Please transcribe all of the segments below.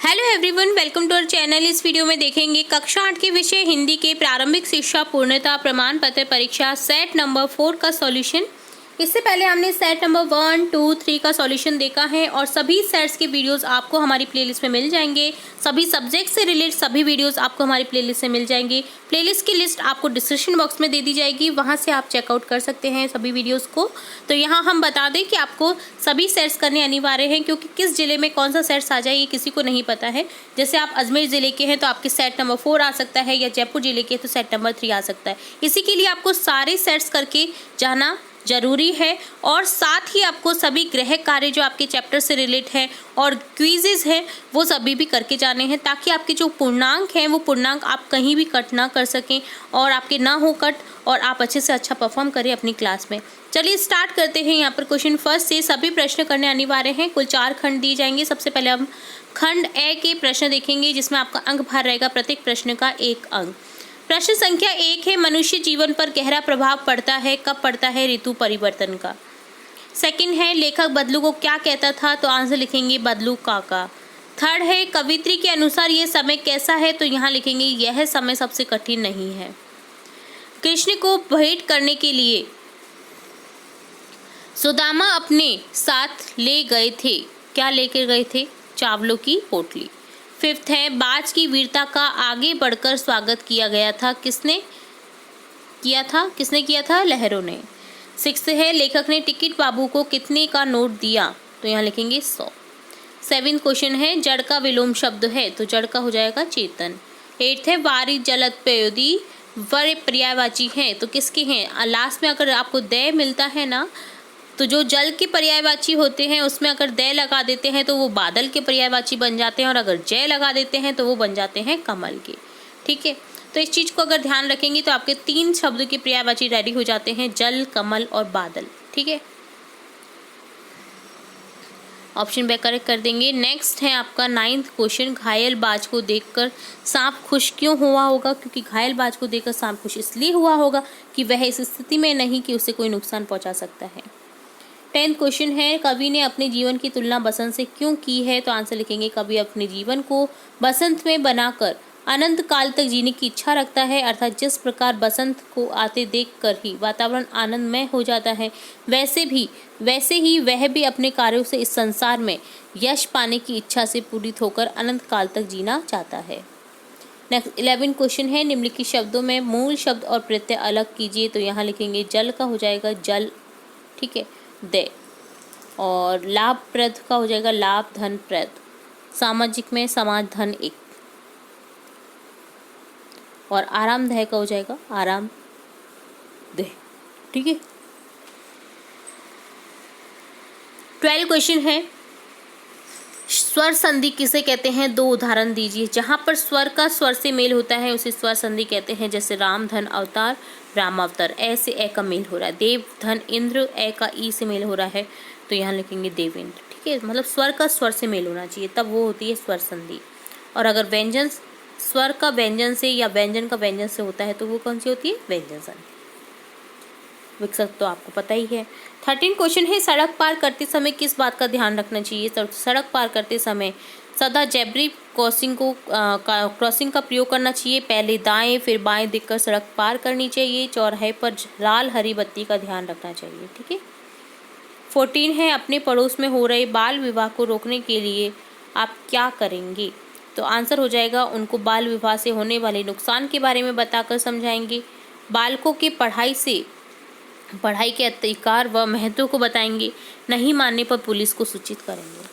Hello everyone, welcome to our channel. इस video में देखेंगे कक्षा 8 के विषय हिंदी के प्रारंभिक शिक्षा पूर्णता प्रमाण पत्र परीक्षा सेट नंबर 4 का सॉल्यूशन। इससे पहले हमने सेट नंबर 1, 2, 3 का सॉल्यूशन देखा है और सभी सेट्स के वीडियोस आपको हमारी प्लेलिस्ट में मिल जाएंगे। सभी सब्जेक्ट से रिलेटेड सभी वीडियोस आपको हमारी प्लेलिस्ट से मिल जाएंगे। प्लेलिस्ट की लिस्ट आपको डिस्क्रिप्शन बॉक्स में दे दी जाएगी, वहां से आप चेकआउट कर सकते हैं सभी वीडियोस को। तो यहाँ हम बता दें कि आपको सभी सेट्स करने अनिवार्य हैं, क्योंकि किस जिले में कौन सा सेट्स आ जाए ये किसी को नहीं पता है। जैसे आप अजमेर जिले के हैं तो आपके सेट नंबर 4 आ सकता है, या जयपुर जिले के तो सेट नंबर 3 आ सकता है। इसी के लिए आपको सारे सेट्स करके जाना जरूरी है और साथ ही आपको सभी गृह कार्य जो आपके चैप्टर से रिलेट है और क्विजेज हैं वो सभी भी करके जाने हैं, ताकि आपके जो पूर्णांक हैं वो पूर्णांक आप कहीं भी कट ना कर सकें और आपके ना हो कट और आप अच्छे से अच्छा परफॉर्म करें अपनी क्लास में। चलिए स्टार्ट करते हैं। यहाँ पर क्वेश्चन फर्स्ट से सभी प्रश्न करने अनिवार्य हैं। कुल 4 खंड दिए जाएंगे। सबसे पहले हम खंड ए के प्रश्न देखेंगे, जिसमें आपका अंक भार रहेगा प्रत्येक प्रश्न का 1 अंक। प्रश्न संख्या 1 है, मनुष्य जीवन पर गहरा प्रभाव पड़ता है, कब पड़ता है? ऋतु परिवर्तन का। सेकंड है, लेखक बदलू को क्या कहता था? तो आंसर लिखेंगे बदलू काका। थर्ड है, कवित्री के अनुसार यह समय कैसा है? तो यहाँ लिखेंगे यह समय सबसे कठिन नहीं है। कृष्ण को भेंट करने के लिए सुदामा अपने साथ ले गए थे, क्या लेकर गए थे? चावलों की पोटली। फिफ्थ है, बाज की वीरता का आगे बढ़कर स्वागत किया गया था, किसने किया था? लहरों ने। सिक्स्थ है, लेखक ने टिकट बाबू को कितने का नोट दिया? तो यहाँ लिखेंगे 100। सेवेंथ क्वेश्चन है, जड़ का विलोम शब्द है, तो जड़ का हो जाएगा चेतन। एट्थ है, वारी जलद पयोदी वर पर्यायवाची हैं, तो किसके हैं? लास्ट में अगर आपको दय मिलता है ना, तो जो जल के पर्यायवाची होते हैं उसमें अगर दय लगा देते हैं तो वो बादल के पर्यायवाची बन जाते हैं, और अगर जय लगा देते हैं तो वो बन जाते हैं कमल के। ठीक है, तो इस चीज़ को अगर ध्यान रखेंगे तो आपके 3 शब्द के पर्यायवाची रेडी हो जाते हैं, जल, कमल और बादल। ठीक है, ऑप्शन बी करेक्ट कर देंगे। नेक्स्ट है आपका 9th क्वेश्चन, घायल बाज को देखकर सांप खुश क्यों हुआ होगा? क्योंकि घायल बाज को देखकर सांप खुश इसलिए हुआ होगा कि वह इस स्थिति में नहीं कि उसे कोई नुकसान पहुंचा सकता है। 10th क्वेश्चन है, कवि ने अपने जीवन की तुलना बसंत से क्यों की है? तो आंसर लिखेंगे कवि अपने जीवन को बसंत में बनाकर अनंत काल तक जीने की इच्छा रखता है, अर्थात जिस प्रकार बसंत को आते देखकर ही वातावरण आनंदमय हो जाता है, वैसे ही वह भी अपने कार्यों से इस संसार में यश पाने की इच्छा से पूरित होकर अनंत काल तक जीना चाहता है। नेक्स्ट 11th क्वेश्चन है, निम्नलिखित शब्दों में मूल शब्द और प्रत्यय अलग कीजिए। तो यहाँ लिखेंगे जल का हो जाएगा जल, ठीक है, दे, और लाभप्रद का हो जाएगा लाभ, धन, प्रद। सामाजिक में समाज, धन, एक, और आरामदायक का हो जाएगा आराम देह। ठीक है, 12 क्वेश्चन है, स्वर संधि किसे कहते हैं? 2 उदाहरण दीजिए। जहाँ पर स्वर का स्वर से मेल होता है उसे स्वर संधि कहते हैं, जैसे राम धन अवतार, राम अवतार। ए से ए का मेल हो रहा है। देव धन इंद्र, ए का ई से मेल हो रहा है, तो यहाँ लिखेंगे देवेंद्र। ठीक है, मतलब स्वर का स्वर से मेल होना चाहिए, तब वो होती है स्वर संधि। और अगर व्यंजन स्वर का व्यंजन से या व्यंजन का व्यंजन से होता है तो वो कौन सी होती है? व्यंजन संधि। विकसित तो आपको पता ही है। 13 क्वेश्चन है, सड़क पार करते समय किस बात का ध्यान रखना चाहिए? सड़क पार करते समय सदा जेब्री क्रॉसिंग का प्रयोग करना चाहिए। पहले दाएं फिर बाएं देखकर सड़क पार करनी चाहिए। चौराहे पर लाल हरी बत्ती का ध्यान रखना चाहिए। ठीक है, 14 है, अपने पड़ोस में हो रहे बाल विवाह को रोकने के लिए आप क्या करेंगे? तो आंसर हो जाएगा उनको बाल विवाह से होने वाले नुकसान के बारे में बताकर समझाएंगे। बालकों की पढ़ाई के अधिकार व महत्व को बताएंगे। नहीं मानने पर पुलिस को सूचित करेंगे।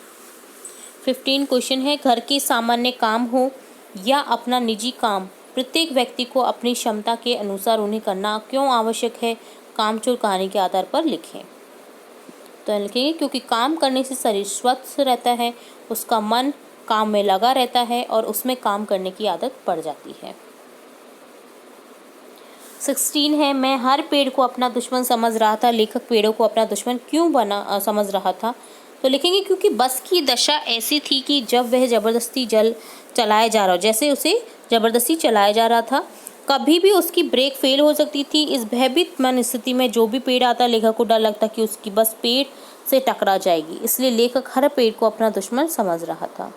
15 क्वेश्चन है, घर के सामान्य काम हो या अपना निजी काम, प्रत्येक व्यक्ति को अपनी क्षमता के अनुसार उन्हें करना क्यों आवश्यक है? कामचोर कहानी के आधार पर लिखें। तो लिखेंगे क्योंकि काम करने से शरीर स्वस्थ रहता है, उसका मन काम में लगा रहता है और उसमें काम करने की आदत पड़ जाती है। 16 है, मैं हर पेड़ को अपना दुश्मन समझ रहा था, लेखक पेड़ों को अपना दुश्मन क्यों समझ रहा था? तो लिखेंगे क्योंकि बस की दशा ऐसी थी कि जब वह जबरदस्ती चलाया जा रहा हो, जैसे उसे जबरदस्ती चलाया जा रहा था, कभी भी उसकी ब्रेक फेल हो सकती थी। इस भयभीत मन स्थिति में जो भी पेड़ आता, लेखक को डर लगता कि उसकी बस पेड़ से टकरा जाएगी, इसलिए लेखक हर पेड़ को अपना दुश्मन समझ रहा था।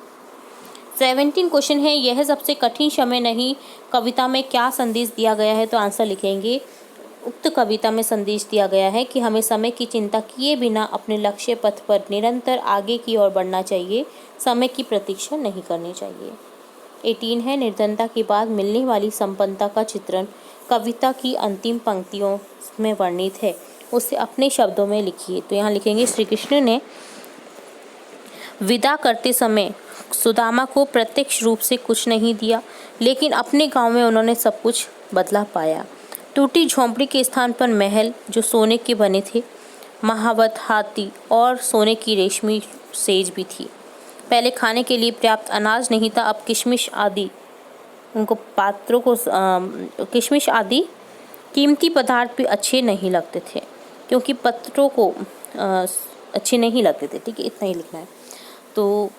17 क्वेश्चन है, यह सबसे कठिन समय नहीं, कविता में क्या संदेश दिया गया है? तो आंसर लिखेंगे, उक्त कविता में संदेश दिया गया है कि हमें समय की चिंता किए बिना अपने लक्ष्य पथ पर निरंतर आगे की ओर बढ़ना चाहिए, समय की प्रतीक्षा नहीं करनी चाहिए। 18 है, निर्धनता के बाद मिलने वाली संपन्नता का चित्रण कविता की अंतिम पंक्तियों में वर्णित है, उसे अपने शब्दों में लिखिए। तो यहाँ लिखेंगे, श्री कृष्ण ने विदा करते समय सुदामा को प्रत्यक्ष रूप से कुछ नहीं दिया, लेकिन अपने गांव में उन्होंने सब कुछ बदला पाया। टूटी झोंपड़ी के स्थान पर महल जो सोने के बने थे, महावत हाथी और सोने की रेशमी सेज भी थी। पहले खाने के लिए पर्याप्त अनाज नहीं था, अब किशमिश आदि उनको पात्रों को किशमिश आदि कीमती पदार्थ भी अच्छे नहीं लगते थे, क्योंकि पत्रों को अच्छे नहीं लगते थे। ठीक है, इतना ही लिखना है। तो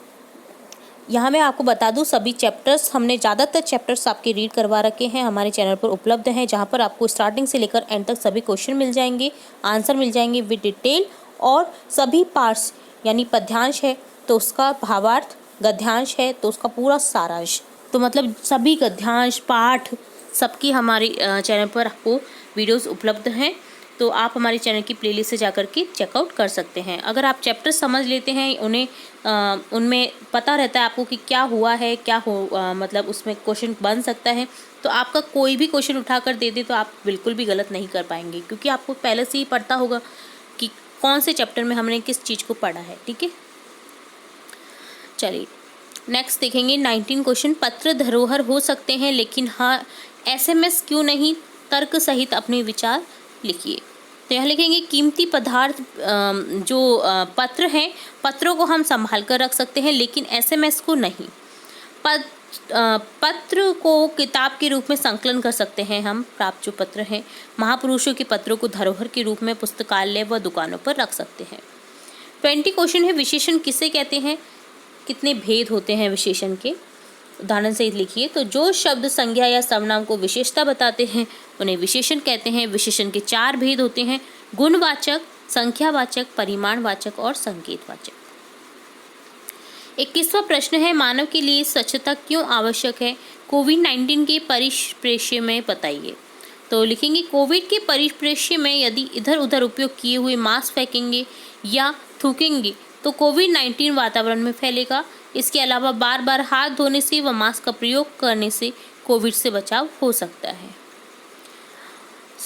यहाँ मैं आपको बता दूँ, सभी चैप्टर्स हमने ज़्यादातर चैप्टर्स आपके रीड करवा रखे हैं, हमारे चैनल पर उपलब्ध हैं, जहाँ पर आपको स्टार्टिंग से लेकर एंड तक सभी क्वेश्चन मिल जाएंगे, आंसर मिल जाएंगे विद डिटेल, और सभी पार्ट्स यानी पद्यांश है तो उसका भावार्थ, गद्यांश है तो उसका पूरा सारांश, तो मतलब सभी गद्यांश पाठ सबकी हमारे चैनल पर आपको वीडियोस उपलब्ध हैं। तो आप हमारे चैनल की प्लेलिस्ट से जाकर के चेकआउट कर सकते हैं। अगर आप चैप्टर समझ लेते हैं, उनमें पता रहता है आपको कि क्या हुआ है, क्या हो मतलब उसमें क्वेश्चन बन सकता है, तो आपका कोई भी क्वेश्चन उठा कर दे दे तो आप बिल्कुल भी गलत नहीं कर पाएंगे, क्योंकि आपको पहले से ही पता होगा कि कौन से चैप्टर में हमने किस चीज़ को पढ़ा है। ठीक है, चलिए नेक्स्ट देखेंगे 19 क्वेश्चन, पत्र धरोहर हो सकते हैं लेकिन हाँ SMS क्यों नहीं, तर्क सहित अपने विचार लिखिए। तो यहाँ लिखेंगे, कीमती पदार्थ जो पत्र हैं, पत्रों को हम संभाल कर रख सकते हैं लेकिन SMS को नहीं। पत्र को किताब के रूप में संकलन कर सकते हैं हम, प्राप्त जो पत्र हैं। महापुरुषों के पत्रों को धरोहर के रूप में पुस्तकालय व दुकानों पर रख सकते हैं। 20 क्वेश्चन है, विशेषण किसे कहते हैं, कितने भेद होते हैं विशेषण के, उदाहरण से लिखिए। तो जो शब्द संज्ञा या सर्वनाम को विशेषता बताते हैं उन्हें विशेषण कहते हैं। विशेषण के 4 भेद होते हैं, गुणवाचक, संख्यावाचक, परिमाणवाचक और संकेतवाचक। 21वां प्रश्न है, मानव के लिए स्वच्छता क्यों आवश्यक है, कोविड-19 के परिप्रेक्ष्य में बताइए। तो लिखेंगे, कोविड के परिप्रेक्ष्य में यदि इधर उधर उपयोग किए हुए मास्क फेंकेंगे या थूकेंगे तो कोविड-19 वातावरण में फैलेगा। इसके अलावा बार बार हाथ धोने से व मास्क का प्रयोग करने से कोविड से बचाव हो सकता है।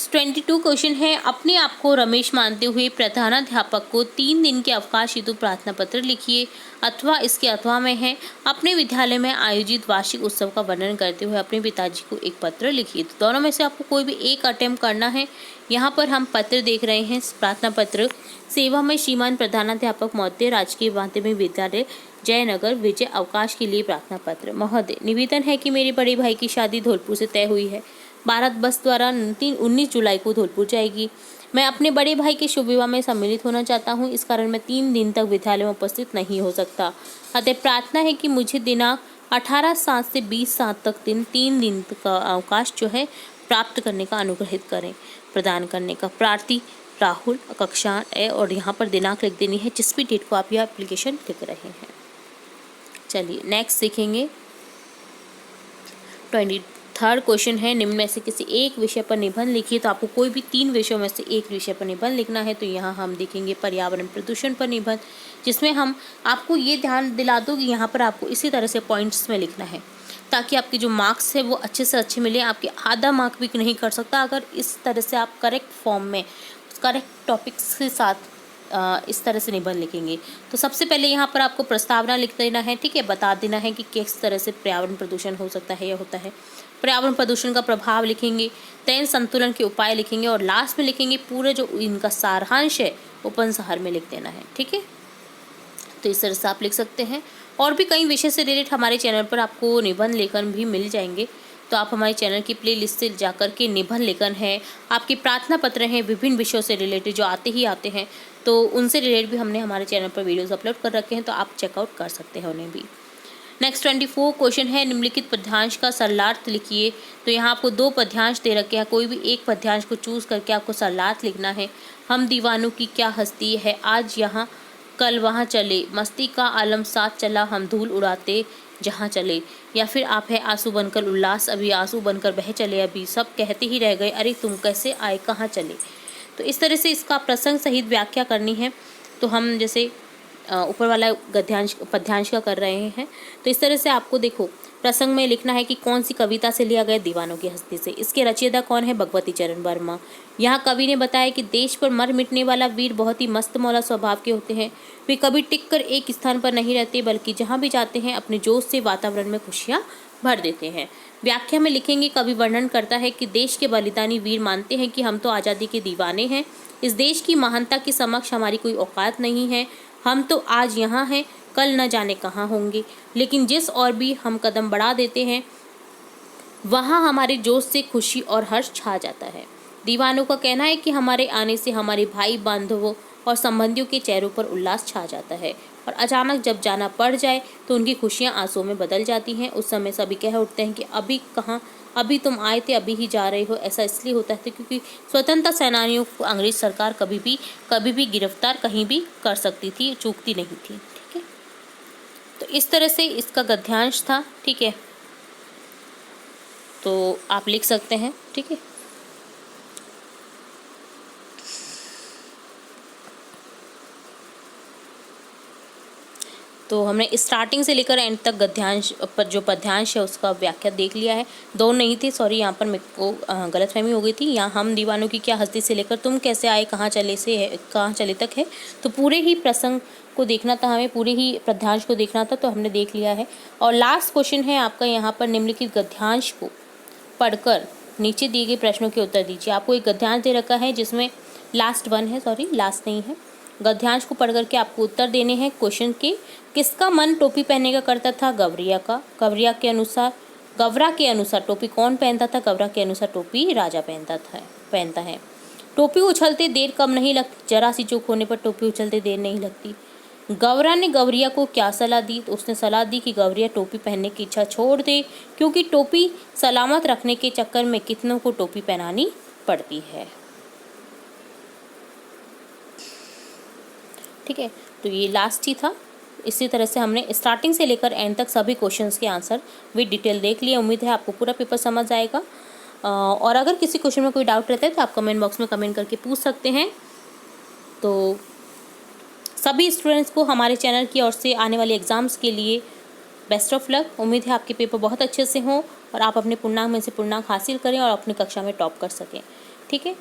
22 क्वेश्चन है, अपने आप को रमेश मानते हुए प्रधानाध्यापक को 3 दिन के अवकाश हेतु प्रार्थना पत्र लिखिए, अथवा इसके अथवा में है, अपने विद्यालय में आयोजित वार्षिक उत्सव का वर्णन करते हुए अपने पिताजी को एक पत्र लिखिए। तो दोनों में से आपको कोई भी एक अटेम्प्ट करना है। यहाँ पर हम पत्र देख रहे हैं, प्रार्थना पत्र। सेवा में श्रीमान प्रधानाध्यापक महोदय, राजकीय माध्यमिक विद्यालय जयनगर, विजय, अवकाश के लिए प्रार्थना पत्र। महोदय, निवेदन है कि मेरे बड़े भाई की शादी धौलपुर से तय हुई है। भारत बस द्वारा 19 जुलाई को धौलपुर जाएगी। मैं अपने बड़े भाई के शुभ विवाह में सम्मिलित होना चाहता हूँ, इस कारण मैं 3 दिन तक विद्यालय में उपस्थित नहीं हो सकता। अतः प्रार्थना है कि मुझे दिनांक 18/7 से 20/7 तक 3 दिन का अवकाश जो है प्राप्त करने का अनुग्रहित करें, प्रदान करने का। प्रार्थी राहुल, कक्षा ए, और यहाँ पर दिनांक लिख देनी है जिस भी डेट को आप यह एप्लीकेशन लिख रहे हैं। चलिए नेक्स्ट देखेंगे 23rd क्वेश्चन है, निम्न में से किसी एक विषय पर निबंध लिखिए। तो आपको कोई भी 3 विषयों में से एक विषय पर निबंध लिखना है। तो यहाँ हम देखेंगे पर्यावरण प्रदूषण पर निबंध, जिसमें हम आपको ये ध्यान दिला दो कि यहाँ पर आपको इसी तरह से पॉइंट्स में लिखना है, ताकि आपके जो मार्क्स है वो अच्छे से अच्छे मिले। आपके आधा मार्क भी नहीं कर सकता अगर इस तरह से आप करेक्ट फॉर्म में करेक्ट टॉपिक्स के साथ इस तरह से निबंध लिखेंगे। तो सबसे पहले यहाँ पर आपको प्रस्तावना लिख देना है। ठीक है, बता देना है कि किस तरह से पर्यावरण प्रदूषण हो सकता है या होता है। पर्यावरण प्रदूषण का प्रभाव लिखेंगे, तैन संतुलन के उपाय लिखेंगे, और लास्ट में लिखेंगे पूरे जो इनका सारांश है उपसंहार में लिख देना है। ठीक है, तो इस तरह से आप लिख सकते हैं। और भी कई विषय से रिलेटेड हमारे चैनल पर आपको निबंध लेखन भी मिल जाएंगे। तो आप हमारे चैनल की प्लेलिस्ट से जाकर के निबंध लेखन है, आपके प्रार्थना पत्र हैं, विभिन्न विषयों से रिलेटेड जो आते हैं, तो उनसे रिलेटेड भी हमने हमारे चैनल पर वीडियोस अपलोड कर रखे हैं, तो आप चेकआउट कर सकते हैं उन्हें भी। नेक्स्ट 24 क्वेश्चन है, निम्नलिखित पद्यांश का सरलार्थ लिखिए। तो यहाँ आपको 2 पद्यांश दे रखे हैं, कोई भी एक पद्यांश को चूज करके आपको सरलार्थ लिखना है। हम दीवानों की क्या हस्ती है, आज यहाँ कल वहाँ चले, मस्ती का आलम साथ चला, हम धूल उड़ाते जहाँ चले। या फिर आप है आंसू बनकर उल्लास अभी, आंसू बनकर बह चले अभी, सब कहते ही रह गए अरे तुम कैसे आए कहाँ चले। तो इस तरह से इसका प्रसंग सहित व्याख्या करनी है। तो हम जैसे ऊपर वाला गद्यांश पद्यांश का कर रहे हैं। तो इस तरह से आपको देखो प्रसंग में लिखना है कि कौन सी कविता से लिया गया, दीवानों की हस्ती से। इसके रचयिता कौन है, भगवती चरण वर्मा। यहाँ कवि ने बताया कि देश पर मर मिटने वाला वीर बहुत ही मस्त मौला स्वभाव के होते हैं। वे कभी टिक कर एक स्थान पर नहीं रहते, बल्कि जहाँ भी जाते हैं अपने जोश से वातावरण में खुशियाँ भर देते हैं। व्याख्या में लिखेंगे, कवि वर्णन करता है कि देश के बलिदानी वीर मानते हैं कि हम तो आज़ादी के दीवाने हैं। इस देश की महानता के समक्ष हमारी कोई औकात नहीं है। हम तो आज यहाँ हैं, कल न जाने कहाँ होंगे। लेकिन जिस और भी हम कदम बढ़ा देते हैं वहाँ हमारे जोश से खुशी और हर्ष छा जाता है। दीवानों का कहना है कि हमारे आने से हमारे भाई बांधवों और संबंधियों के चेहरों पर उल्लास छा जाता है, और अचानक जब जाना पड़ जाए तो उनकी खुशियाँ आंसुओं में बदल जाती हैं। उस समय सभी कह उठते हैं कि अभी कहाँ, अभी तुम आए थे, अभी ही जा रहे हो। ऐसा इसलिए होता है क्योंकि स्वतंत्रता सेनानियों को अंग्रेज सरकार कभी भी गिरफ्तार कहीं भी कर सकती थी, चूकती नहीं थी। ठीक है, तो इस तरह से इसका गद्यांश था। ठीक है, तो आप लिख सकते हैं। ठीक है, तो हमने स्टार्टिंग से लेकर एंड तक गद्यांश पर जो पद्यांश है उसका व्याख्या देख लिया है। दो नहीं थी, सॉरी, यहाँ पर मेरे को गलतफहमी हो गई थी। यहाँ हम दीवानों की क्या हस्ती से लेकर तुम कैसे आए कहाँ चले से है, कहाँ चले तक है। तो पूरे ही प्रसंग को देखना था हमें, पूरे ही पद्यांश को देखना था, तो हमने देख लिया है। और लास्ट क्वेश्चन है आपका यहाँ पर, निम्नलिखित गद्यांश को पढ़कर नीचे दिए गए प्रश्नों के उत्तर दीजिए। आपको एक गद्यांश दे रखा है जिसमें लास्ट नहीं है। गद्यांश को पढ़ करके आपको उत्तर देने हैं क्वेश्चन के। किसका मन टोपी पहनने का करता था, गवरिया का। गवरा के अनुसार टोपी कौन पहनता था, गवरा के अनुसार टोपी राजा पहनता है। टोपी उछलते देर कम नहीं लगती, जरा सी चूक होने पर टोपी उछलते देर नहीं लगती। गवरा ने गवरिया को क्या सलाह दी, तो उसने सलाह दी कि गवरिया टोपी पहनने की इच्छा छोड़ दे, क्योंकि टोपी सलामत रखने के चक्कर में कितनों को टोपी पहनानी पड़ती है। ठीक है, तो ये लास्ट ही था। इसी तरह से हमने स्टार्टिंग से लेकर एंड तक सभी क्वेश्चंस के आंसर विद डिटेल देख लिए। उम्मीद है आपको पूरा पेपर समझ आएगा। और अगर किसी क्वेश्चन में कोई डाउट रहता है तो आप कमेंट बॉक्स में कमेंट करके पूछ सकते हैं। तो सभी स्टूडेंट्स को हमारे चैनल की ओर से आने वाले एग्ज़ाम्स के लिए बेस्ट ऑफ लक। उम्मीद है आपके पेपर बहुत अच्छे से हों और आप अपने पूर्णांक में से पूर्णांक हासिल करें और अपनी कक्षा में टॉप कर सकें। ठीक है,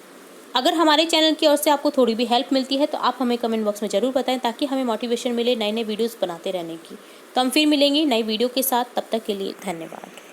अगर हमारे चैनल की ओर से आपको थोड़ी भी हेल्प मिलती है तो आप हमें कमेंट बॉक्स में ज़रूर बताएं, ताकि हमें मोटिवेशन मिले नए नए वीडियोस बनाते रहने की। तो हम फिर मिलेंगे नई वीडियो के साथ, तब तक के लिए धन्यवाद।